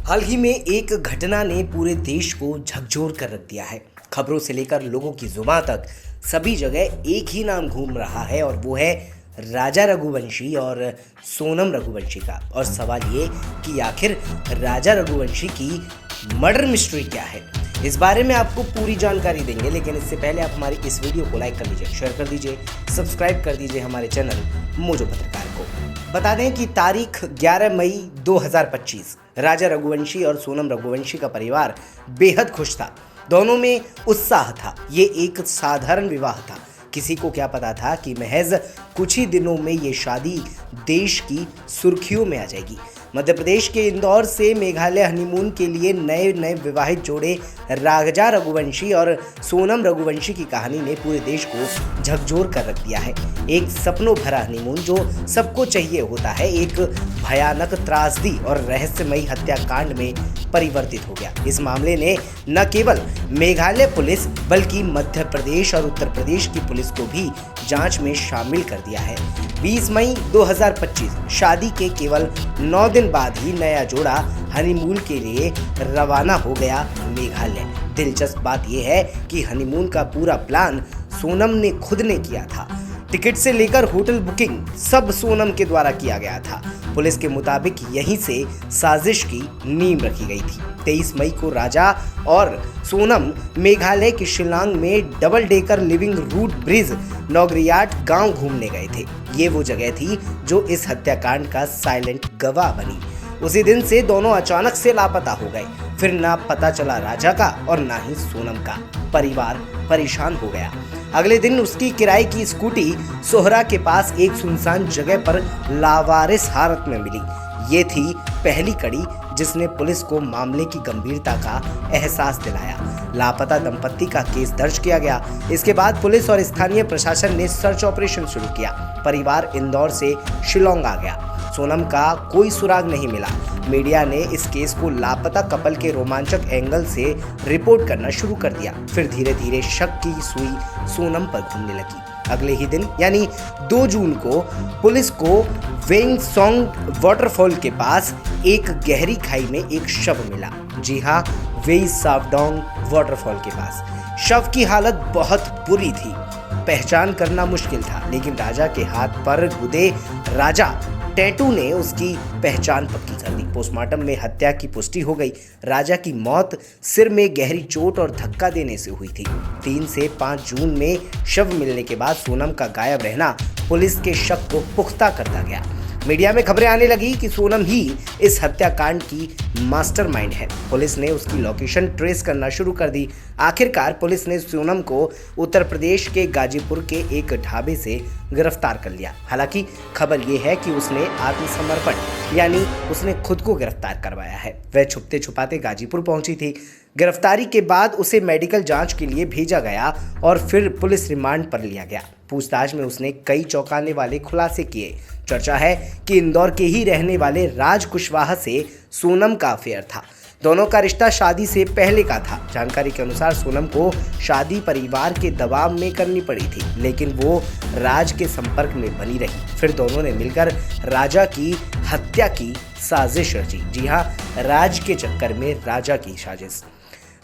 हाल ही में एक घटना ने पूरे देश को झकझोर कर रख दिया है। खबरों से लेकर लोगों की जुबान तक सभी जगह एक ही नाम घूम रहा है और वो है राजा रघुवंशी और सोनम रघुवंशी का। और सवाल ये कि आखिर राजा रघुवंशी की मर्डर मिस्ट्री क्या है, इस बारे में आपको पूरी जानकारी देंगे। लेकिन इससे पहले आप हमारी इस वीडियो को लाइक कर लीजिए, शेयर कर दीजिए, सब्सक्राइब कर दीजिए हमारे चैनल मोजो पत्रकार को। बता दें कि तारीख 11 मई 2025 राजा रघुवंशी और सोनम रघुवंशी का परिवार बेहद खुश था। दोनों में उत्साह था। ये एक साधारण विवाह था। किसी को क्या पता था कि महज कुछ ही दिनों में ये शादी देश की सुर्खियों में आ जाएगी। मध्य प्रदेश के इंदौर से मेघालय हनीमून के लिए नए विवाहित जोड़े राजा रघुवंशी और सोनम रघुवंशी की कहानी ने पूरे देश को झकझोर कर रख दिया है। एक सपनों भरा हनीमून जो सबको चाहिए होता है, एक भयानक त्रासदी और रहस्यमयी हत्याकांड में परिवर्तित हो गया। इस मामले ने न केवल मेघालय पुलिस बल्कि मध्य प्रदेश और उत्तर प्रदेश की पुलिस को भी जांच में शामिल कर दिया है। 20 मई 2025 शादी के केवल 9 दिन बाद ही नया जोड़ा हनीमून के लिए रवाना हो गया मेघालय। दिलचस्प बात यह है कि हनीमून का पूरा प्लान सोनम ने खुद ने किया था। टिकट से लेकर होटल बुकिंग सब सोनम के द्वारा किया गया था। पुलिस के मुताबिक यहीं से साजिश की नींव रखी गई थी। 23 मई को राजा और सोनम मेघालय के शिलांग में double decker living root bridge Nongriat गांव घूमने गए थे। ये वो जगह थी जो इस हत्याकांड का साइलेंट गवाह बनी। उसी दिन से दोनों अचानक से लापता हो गए। फिर ना पता चला राजा का और ना ही सोनम का। परिवार परेशान हो गया। अगले दिन उसकी किराए की स्कूटी सोहरा के पास एक सुनसान जगह पर लावारिस हालत में मिली। ये थी पहली कड़ी जिसने पुलिस को मामले की गंभीरता का एहसास दिलाया। लापता दंपत्ति का केस दर्ज किया गया। इसके बाद पुलिस और स्थानीय प्रशासन ने सर्च ऑपरेशन शुरू किया। परिवार इंदौर से शिलोंग आ गया। सोनम का कोई सुराग नहीं मिला। मीडिया ने इस केस को लापता कपल के रोमांचक एंगल से रिपोर्ट करना शुरू कर दिया। फिर धीरे धीरे शक की सुई सोनम पर घूमने लगी। अगले ही दिन यानी 2 जून को पुलिस को वेंग सॉन्ग वाटरफॉल के पास एक गहरी खाई में एक शव मिला। जी हाँ, वेई सावडोंग वाटरफॉल के पास। शव की हालत बहुत बुरी थी। पहचान करना मुश्किल था, लेकिन राजा के हाथ पर गुदे राजा टैटू ने उसकी पहचान पक्की कर दी। पोस्टमार्टम में हत्या की पुष्टि हो गई। राजा की मौत सिर में गहरी चोट और धक्का देने से हुई थी। 3 से 5 जून में शव मिलने के बाद सोनम का गायब रहना पुलिस के शक को पुख्ता करता गया। मीडिया में खबरें आने लगी कि सोनम ही इस हत्याकांड की मास्टरमाइंड है। पुलिस ने उसकी लोकेशन ट्रेस करना शुरू कर दी। आखिरकार पुलिस ने सोनम को उत्तर प्रदेश के गाजीपुर के एक ढाबे से गिरफ्तार कर लिया। हालांकि खबर यह है कि उसने आत्मसमर्पण यानी उसने खुद को गिरफ्तार करवाया है। वह छुपते छुपाते गाजीपुर पहुंची थी। गिरफ्तारी के बाद उसे मेडिकल जांच के लिए भेजा गया और फिर पुलिस रिमांड पर लिया गया। पूछताछ में उसने कई चौंकाने वाले खुलासे किए। चर्चा है कि इंदौर के ही रहने वाले राज कुशवाहा से सोनम का अफेयर था। दोनों का रिश्ता शादी से पहले का था। जानकारी के अनुसार सोनम को शादी परिवार के दबाव में करनी पड़ी थी, लेकिन वो राज के संपर्क में बनी रही। फिर दोनों ने मिलकर राजा की हत्या की साजिश रची। जी हाँ, राज के चक्कर में राजा की साजिश।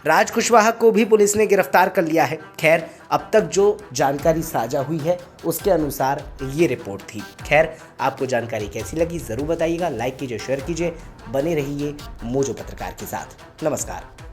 राज कुशवाहा को भी पुलिस ने गिरफ्तार कर लिया है। खैर, अब तक जो जानकारी साझा हुई है उसके अनुसार ये रिपोर्ट थी। खैर, आपको जानकारी कैसी लगी ज़रूर बताइएगा। लाइक कीजिए, शेयर कीजिए, बने रहिए मोजो पत्रकार के साथ। नमस्कार।